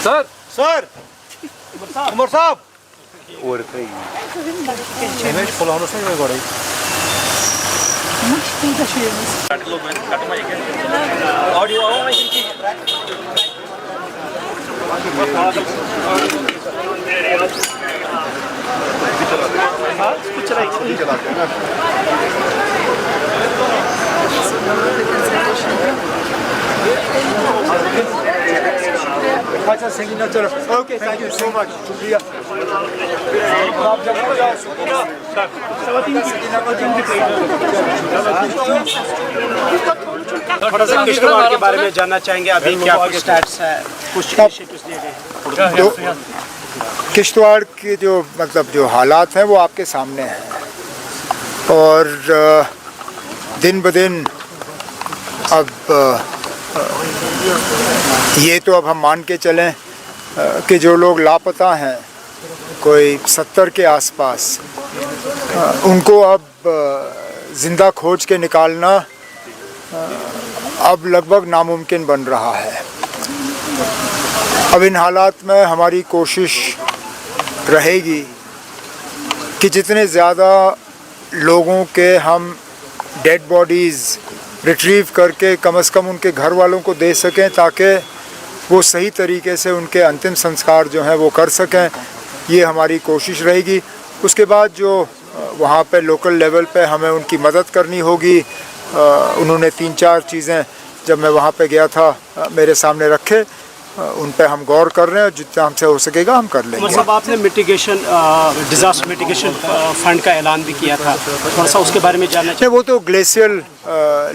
Sir sir Umar साहब अच्छा संगीना चलो okay thank you so much शुक्रिया आप जब थोड़ा सा किश्तवाड़ के बारे में जानना चाहेंगे, अभी क्या कुछ स्टैट्स है, कुछ इनिशिएटिव्स लिए गए? किश्तवाड़ के जो मतलब जो हालात हैं वो आपके सामने हैं और दिन ब दिन अब ये तो अब हम मान के चलें कि जो लोग लापता हैं कोई 70 के आसपास, उनको अब ज़िंदा खोज के निकालना अब लगभग नामुमकिन बन रहा है। अब इन हालात में हमारी कोशिश रहेगी कि जितने ज़्यादा लोगों के हम डेड बॉडीज़ रिट्रीव करके कम से कम उनके घर वालों को दे सकें ताकि वो सही तरीके से उनके अंतिम संस्कार जो हैं वो कर सकें, ये हमारी कोशिश रहेगी। उसके बाद जो वहाँ पे लोकल लेवल पे हमें उनकी मदद करनी होगी, उन्होंने 3-4 चीज़ें जब मैं वहाँ पे गया था मेरे सामने रखे, उन पे हम गौर कर रहे हैं और जितना हमसे हो सकेगा हम कर लेंगे। मतलब आपने डिज़ास्टर मिटिगेशन फंड का ऐलान भी किया था, थोड़ा सा उसके बारे में जानना चाहिए। वो तो ग्लेशियल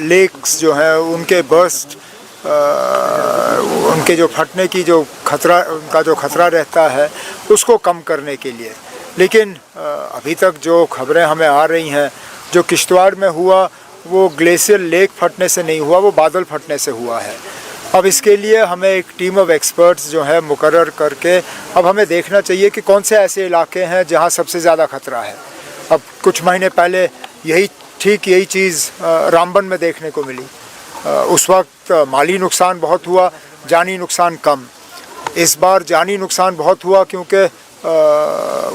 लेक्स जो हैं उनके बर्स्ट, उनके जो फटने की जो खतरा, उनका जो खतरा रहता है उसको कम करने के लिए। लेकिन अभी तक जो खबरें हमें आ रही हैं, जो किश्तवाड़ में हुआ वो ग्लेशियल लेक फटने से नहीं हुआ, वो बादल फटने से हुआ है। अब इसके लिए हमें एक टीम ऑफ एक्सपर्ट्स जो है मुकर्रर करके अब हमें देखना चाहिए कि कौन से ऐसे इलाके हैं जहां सबसे ज़्यादा खतरा है। अब कुछ महीने पहले यही चीज़ रामबन में देखने को मिली। उस वक्त माली नुकसान बहुत हुआ, जानी नुकसान कम। इस बार जानी नुकसान बहुत हुआ क्योंकि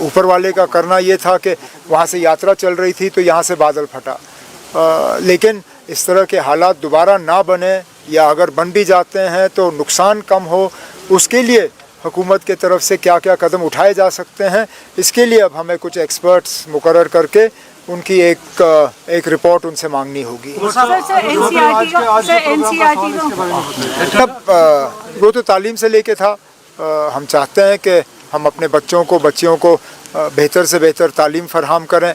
ऊपर वाले का करना ये था कि वहाँ से यात्रा चल रही थी तो यहाँ से बादल फटा। लेकिन इस तरह के हालात दोबारा ना बने या अगर बन भी जाते हैं तो नुकसान कम हो, उसके लिए हुकूमत के तरफ से क्या क्या कदम उठाए जा सकते हैं, इसके लिए अब हमें कुछ एक्सपर्ट्स मुकर्रर करके उनकी एक रिपोर्ट उनसे मांगनी होगी। तब वो तो तालीम से लेके था। हम चाहते हैं कि हम अपने बच्चों को बच्चियों को बेहतर से बेहतर तालीम फराहम करें।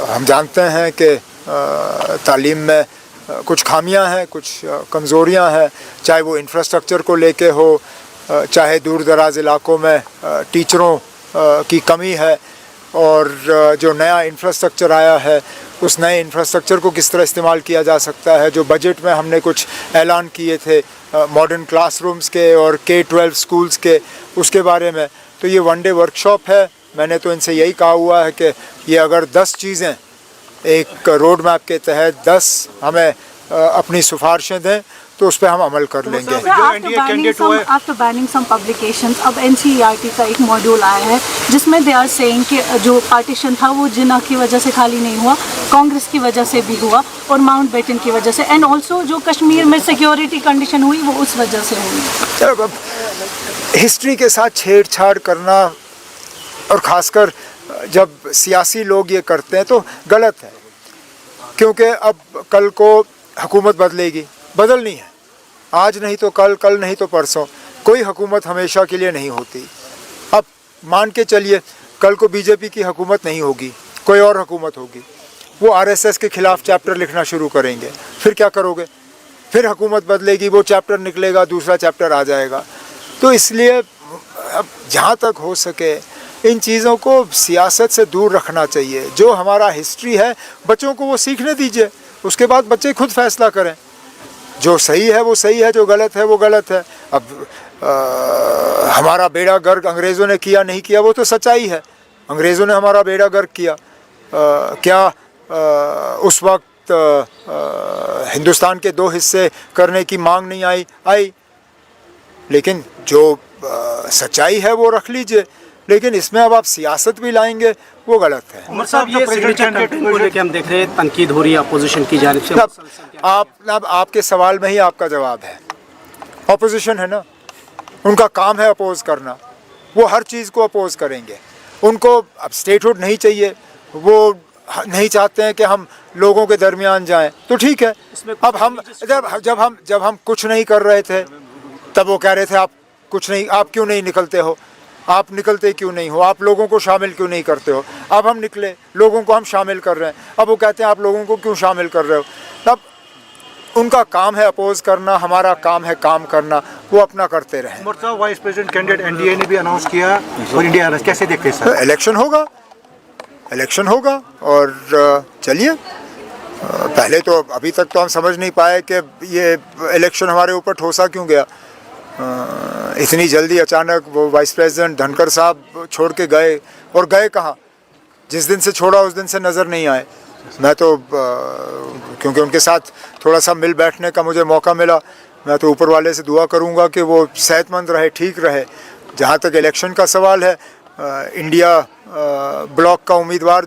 हम जानते हैं कि तालीम में कुछ खामियां हैं, कुछ कमज़ोरियां हैं, चाहे वो इंफ्रास्ट्रक्चर को लेके हो, चाहे दूर दराज इलाकों में टीचरों की कमी है, और जो नया इंफ्रास्ट्रक्चर आया है उस नए इंफ्रास्ट्रक्चर को किस तरह इस्तेमाल किया जा सकता है। जो बजट में हमने कुछ ऐलान किए थे मॉडर्न क्लासरूम्स के और K-12 स्कूल्स के, उसके बारे में, तो ये 1 डे वर्कशॉप है। मैंने तो इनसे यही कहा हुआ है कि ये अगर 10 चीज़ें एक रोड मैप के तहत 10 हमें अपनी सिफारिशें दें तो उस पर हम अमल कर लेंगे। आफ्टर बैनिंग सम पब्लिकेशंस, अब NCERT का एक मॉड्यूल आया है जिसमें दे आर सेइंग कि जो पार्टीशन था वो जिन्ना की वजह से खाली नहीं हुआ, कांग्रेस की वजह से भी हुआ और माउंट बेटन की वजह से, एंड ऑल्सो जो कश्मीर में सिक्योरिटी कंडीशन हुई वो उस वजह से हुई। चलो, अब हिस्ट्री के साथ छेड़छाड़ करना और ख़ासकर जब सियासी लोग ये करते हैं तो गलत है, क्योंकि अब कल को हुकूमत बदलेगी, बदलनी है, आज नहीं तो कल, कल नहीं तो परसों, कोई हुकूमत हमेशा के लिए नहीं होती। अब मान के चलिए कल को बीजेपी की हुकूमत नहीं होगी, कोई और हुकूमत होगी, वो RSS के ख़िलाफ़ चैप्टर लिखना शुरू करेंगे, फिर क्या करोगे? फिर हुकूमत बदलेगी, वो चैप्टर निकलेगा, दूसरा चैप्टर आ जाएगा। तो इसलिए अब जहाँ तक हो सके इन चीज़ों को सियासत से दूर रखना चाहिए। जो हमारा हिस्ट्री है बच्चों को वो सीखने दीजिए, उसके बाद बच्चे खुद फैसला करें। जो सही है वो सही है, जो गलत है वो गलत है। अब हमारा बेड़ा गर्क अंग्रेज़ों ने किया नहीं किया वो तो सच्चाई है, अंग्रेज़ों ने हमारा बेड़ा गर्क किया। क्या उस वक्त हिंदुस्तान के 2 हिस्से करने की मांग नहीं आई? लेकिन जो सच्चाई है वो रख लीजिए, लेकिन इसमें अब आप सियासत भी लाएंगे वो गलत है। उमर साहब, ये सिग्नेचर कैंपेन को लेकर हम देख रहे हैं तनकीद हो रही है अपोजिशन की जानिब से। अब आपके सवाल में ही आपका जवाब है। अपोजिशन है ना, उनका काम है अपोज करना, वो हर चीज़ को अपोज करेंगे। उनको अब स्टेटहुड नहीं चाहिए, वो नहीं चाहते हैं कि हम लोगों के दरमियान जाएं, तो ठीक है। अब हम जब हम कुछ नहीं कर रहे थे तब वो कह रहे थे आप कुछ नहीं, आप क्यों नहीं निकलते हो, आप निकलते क्यों नहीं हो, आप लोगों को शामिल क्यों नहीं करते हो। अब हम निकले, लोगों को हम शामिल कर रहे हैं। अब वो कहते हैं आप लोगों को क्यों शामिल कर रहे हो। तब उनका काम है अपोज करना, हमारा काम है काम करना, वो अपना करते रहे। वाइस प्रेसिडेंट कैंडिडेट एनडीए ने भी अनाउंस किया और इंडिया कैसे देखते हैं सर? इलेक्शन होगा और चलिए, पहले तो अभी तक तो हम समझ नहीं पाए कि ये इलेक्शन हमारे ऊपर ठोसा क्यों गया। इतनी जल्दी अचानक वो वाइस प्रेसिडेंट धनखड़ साहब छोड़ के गए, और गए कहाँ? जिस दिन से छोड़ा उस दिन से नज़र नहीं आए। मैं तो क्योंकि उनके साथ थोड़ा सा मिल बैठने का मुझे मौका मिला, मैं तो ऊपर वाले से दुआ करूंगा कि वो सेहतमंद रहे, ठीक रहे। जहाँ तक इलेक्शन का सवाल है, इंडिया ब्लॉक का उम्मीदवार